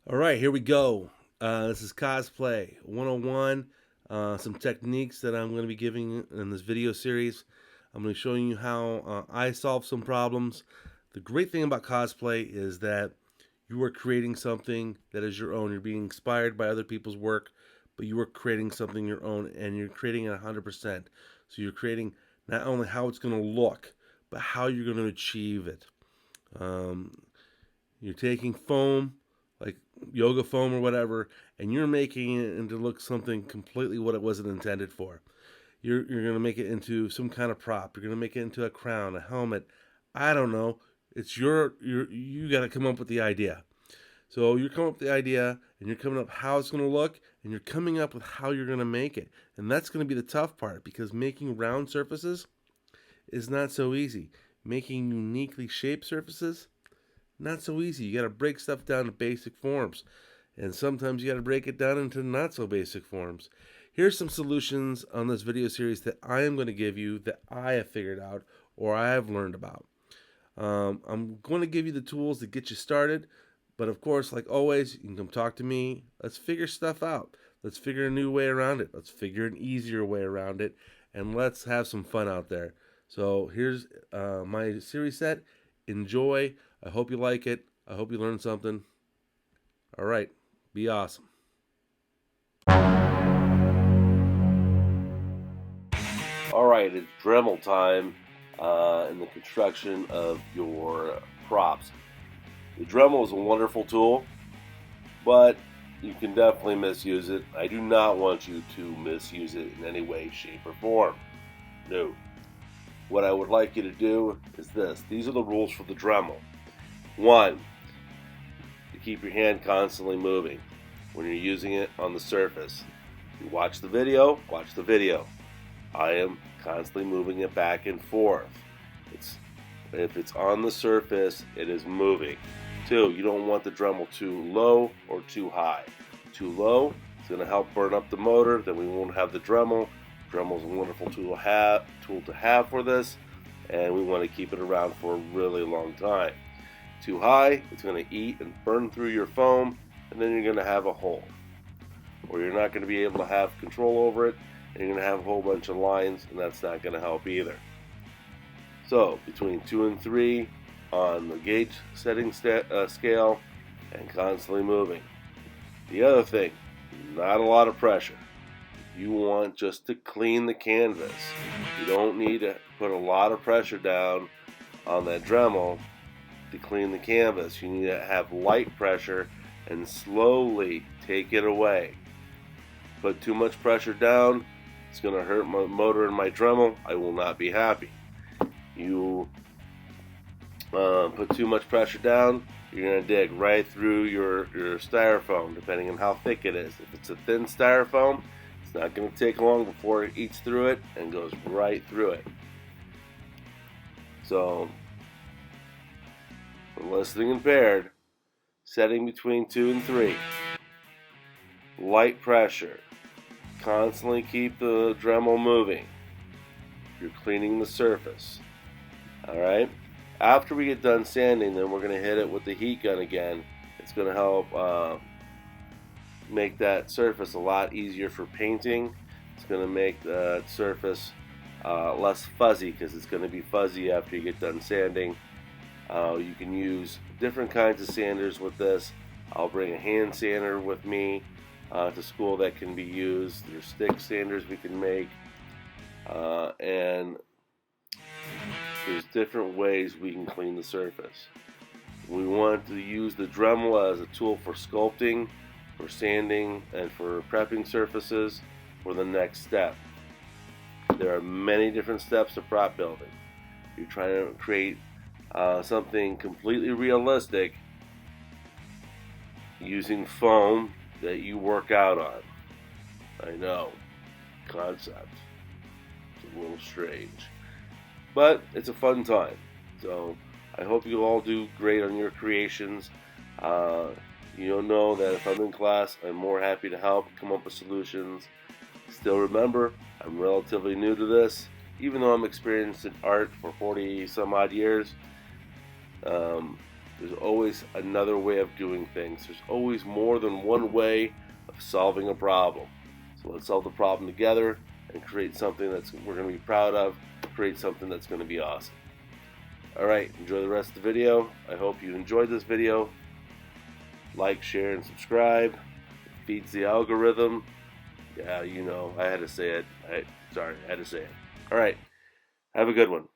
All right, here we go. This is Cosplay 101. Some techniques that I'm going to be giving in this video series. I'm going to be showing you how I solve some problems. The great thing about cosplay is that you are creating something that is your own. You're being inspired by other people's work, but you are creating something your own, and you're creating it 100%. So you're creating not only how it's going to look, but how you're going to achieve it. Um, you're taking foam, like yoga foam or whatever, and you're making it into look something completely what it wasn't intended for. You're going to make it into some kind of prop. You're going to make it into a crown, a helmet. I don't know. It's you got to come up with the idea. So you're coming up with the idea, and you're coming up how it's going to look, and you're coming up with how you're going to make it. And that's going to be the tough part because making round surfaces is not so easy. Making uniquely shaped surfaces, not so easy. You got to break stuff down to basic forms. And sometimes you got to break it down into not so basic forms. Here's some solutions on this video series that I am going to give you that I have figured out or I have learned about. I'm going to give you the tools to get you started. But of course, like always, you can come talk to me. Let's figure stuff out. Let's figure a new way around it. Let's figure an easier way around it. And let's have some fun out there. So here's my series set. Enjoy. I hope you like it. I hope you learned something. All right. Be awesome. All right, it's Dremel time in the construction of your props. The Dremel is a wonderful tool, but you can definitely misuse it. I do not want you to misuse it in any way, shape, or form. No. What I would like you to do is this. These are the rules for the Dremel. 1. To keep your hand constantly moving when you're using it on the surface. You watch the video, watch the video. I am constantly moving it back and forth. If it's on the surface, it is moving. 2, you don't want the Dremel too low or too high. Too low, it's going to help burn up the motor, then we won't have the Dremel. Dremel is a wonderful tool to have for this, and we want to keep it around for a really long time. Too high, it's going to eat and burn through your foam, and then you're going to have a hole. Or you're not going to be able to have control over it, and you're going to have a whole bunch of lines, and that's not going to help either. So, between 2 and 3 on the gauge setting scale, and constantly moving. The other thing, not a lot of pressure. You want just to clean the canvas. You don't need to put a lot of pressure down on that Dremel to clean the canvas. You need to have light pressure and slowly take it away. Put too much pressure down, it's going to hurt my motor and my Dremel. I will not be happy. You put too much pressure down, you're going to dig right through your styrofoam, depending on how thick it is. If it's a thin styrofoam, it's not going to take long before it eats through it and goes right through it. So, for listening impaired, setting between 2 and 3. Light pressure. Constantly keep the Dremel moving. You're cleaning the surface. Alright? After we get done sanding, then we're going to hit it with the heat gun again. It's going to help make that surface a lot easier for painting. It's going to make the surface less fuzzy because it's going to be fuzzy after you get done sanding. You can use different kinds of sanders with this. I'll bring a hand sander with me to school that can be used. There's stick sanders we can make, and there's different ways we can clean the surface. We want to use the Dremel as a tool for sculpting, for sanding, and for prepping surfaces for the next step. There are many different steps to prop building. You're trying to create something completely realistic using foam that you work out on. I know, concept. It's a little strange, but it's a fun time. So I hope you all do great on your creations. You'll know that if I'm in class, I'm more happy to help come up with solutions. Still remember, I'm relatively new to this. Even though I'm experienced in art for 40 some odd years, There's always another way of doing things. There's always more than one way of solving a problem. So let's solve the problem together and create something that we're going to be proud of, create something that's going to be awesome. Alright, enjoy the rest of the video. I hope you enjoyed this video. Like, share, and subscribe. It feeds the algorithm. Yeah, you know, I had to say it. Sorry, I had to say it. Alright, have a good one.